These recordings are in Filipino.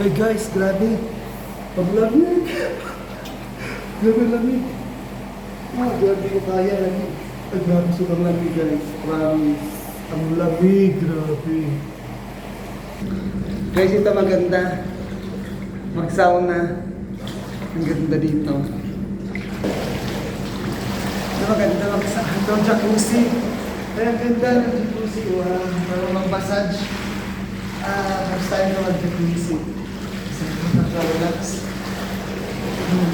Hey guys, grabe. Paglamig. Grabe lamig. Grabe ko kaya lamig. Ay, grabe sobrang lamig guys. Promise. Ang lamig, grabe. Guys, ito maganda. Mag-sauna. Ang ganda dito. Ito maganda mag-sauna. Ito ang jacuzzi. Ay, ang ganda ng jacuzzi. Wow. Parang mag-massage. First time na mag-jacuzzi. Nakaka-relax.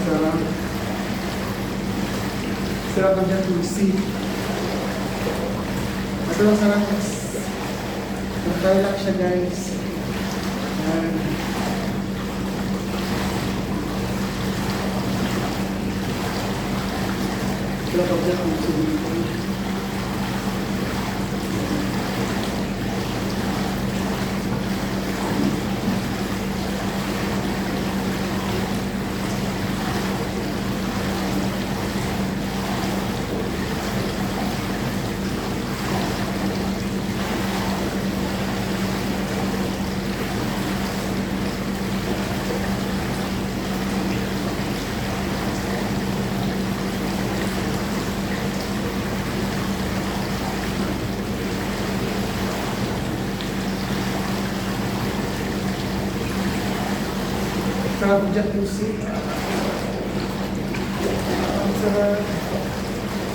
Sarap. Sarap ang jacuzzi. Ito ang sarap. Nakaka-relax siya guys. Sarap ang jacuzzi. Sarap ang jacuzzi. Sarap.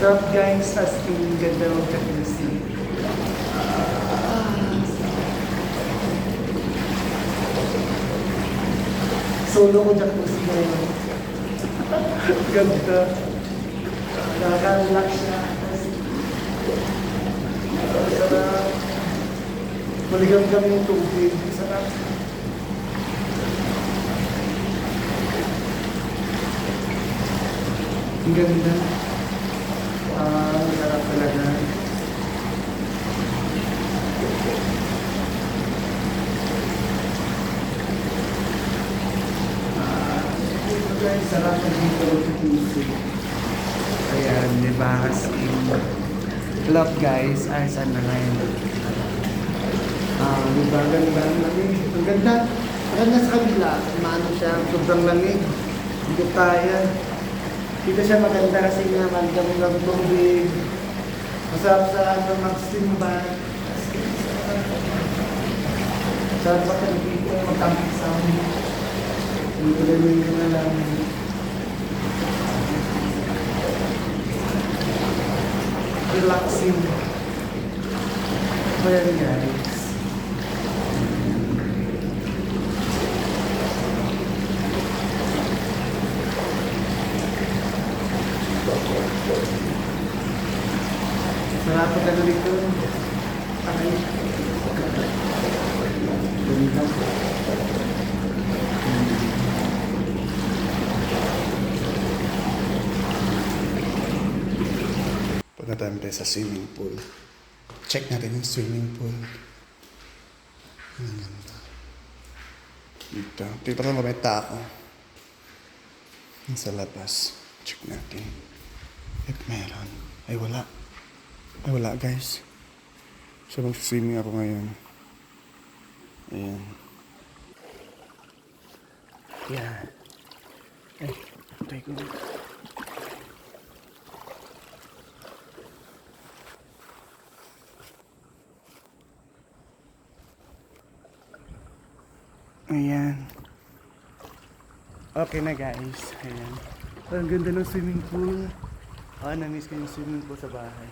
Sarap guys, as in ganda ng jacuzzi. Solo ko jacuzzi ngayon. Ganda. Nakaka-relax siya. Sarap. Maligam-gam yung tubig. Sarap. Ang ganda. Masarap talaga. Ito guys, sarap na dito sa Tuesday. Ayan, di ba? As in, love guys, ay saan na ngayon. Di ba? Ganda. Ang ganda. Ang ganda sa kabila. Maano siya, sobrang lamig. Hindi ko kaya. Dito siya maganda kasi nga magdami ng tubig. Masarap sa mag-steam bath. Sarap pa kayo dito magkampi sa amin. Dito gawin ko na lang. Relaxing. Ayan guys. Sarap ka na dito. Okay. Ganda. Punta tayo sa swimming pool. Check natin yung swimming pool. Ang ganda. Dito. Dito pa may tao. Sa labas. Check natin. If meron. Ay wala. Ay wala guys. So mag-swimming ako ngayon. Ayan. Yan. Ay, patay ko dito. Ayan. Okay na guys. Ayan. Ang ganda ng swimming pool. Na-miss ko yung swimming pool sa bahay.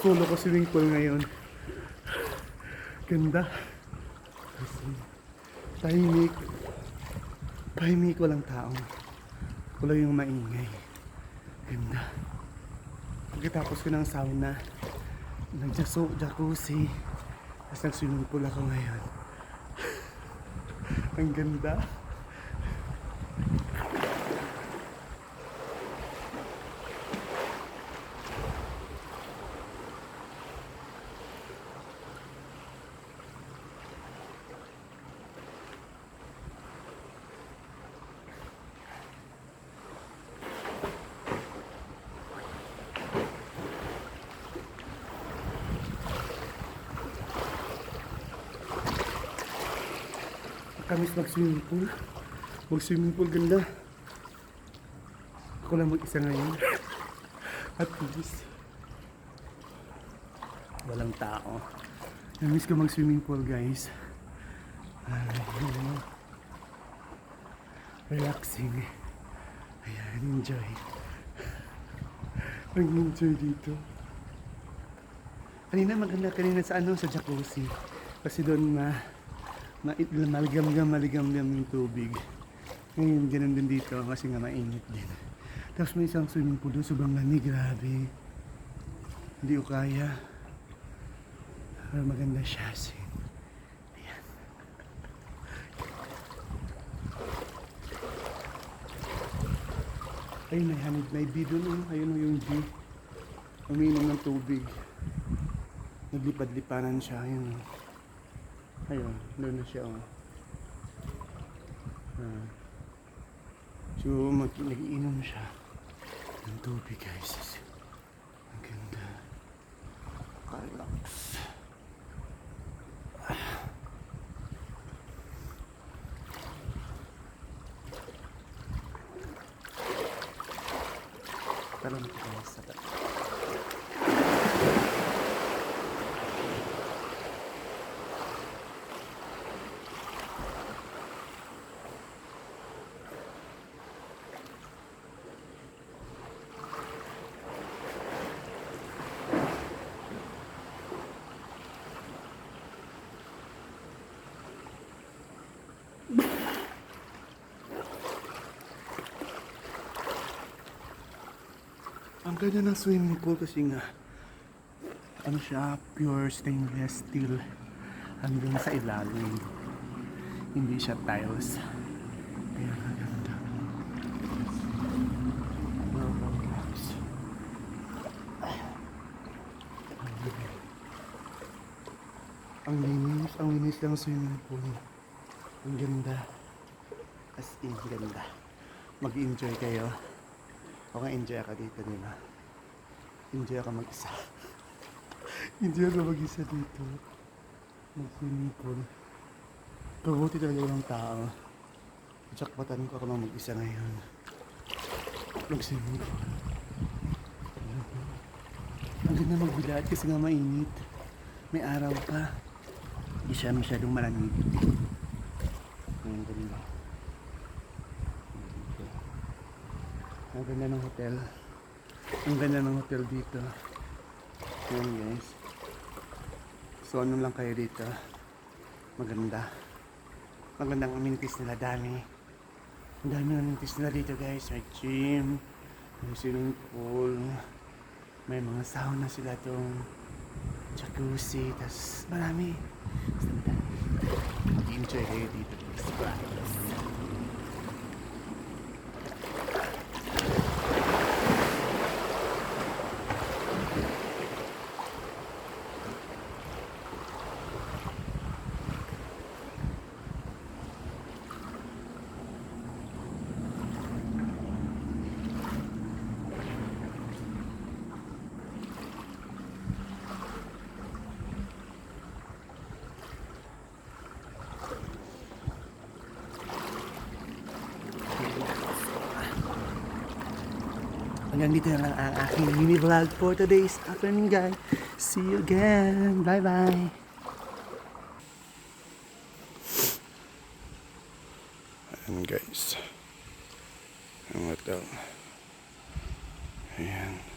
Solo ko swimming pool ngayon. Ganda. Tahimik. Tahimik, walang tao. Wala yung maingay. Ganda. Pagkatapos ko ng sauna, nag-jacuzzi, tapos nag-swimming pool ako ngayon. Ang ganda. Kamis mag-swimming pool. Mag-swimming pool, ganda. Ako lang mag-isa ngayon. At least walang tao. Namiss ko mag-swimming pool, guys. Relaxing. Ayan, enjoy. Mag-enjoy dito. Kanina maganda sa sa jacuzzi. Kasi doon maligam-gam yung tubig. Ngayon, ganun din dito kasi nga mainit din. Tapos may isang swimming pool doon, sobrang lamig, grabe. Hindi ko kaya. Pero maganda siya. Ayan. Ayun, may bee doon. Ayun yung bee. Umiinom ng tubig. Naglipad-lipanan siya. Ayun. Ayun, doon na siya. So, nag-iinom siya ng tubig, guys. Ang ganda. Relax. Tara na tayo sa tabi. Ang ganda ng swimming pool kasi nga ano siya, pure stainless steel hanggang sa ilalim. Hindi siya tiles. Kaya ang ganda. Ang linis lang swimming pool. Ang ganda. As in, ganda. Mag-enjoy kayo. Okay, enjoy ka dito, di ba? Enjoy ka mag-isa. Enjoy ka mag-isa dito. Mag-swimming pool. Kabuti talaga walang tao. Jackpotan ko ako lang mag-isa ngayon. Mag-swimming pool. Ang ganda magbilad kasi nga mainit. May araw pa. Hindi siya masyadong malamig. Ngayon ganda. Ang ganda ng hotel. Ang ganda ng hotel dito. Ayan, guys. So ano lang kayo dito. Maganda. Magandang amenities nila. Dami. Ang dami ng amenities nila dito, guys. May gym. May swimming pool. May mga sauna sila tong jacuzzi. Tas marami. Mag-enjoy kayo dito, guys. Promise. Hanggang dito na lang ang aking mini vlog for today's afternoon, guys. See you again. Bye bye. Ayan, guys. Ang hotel. Ayan.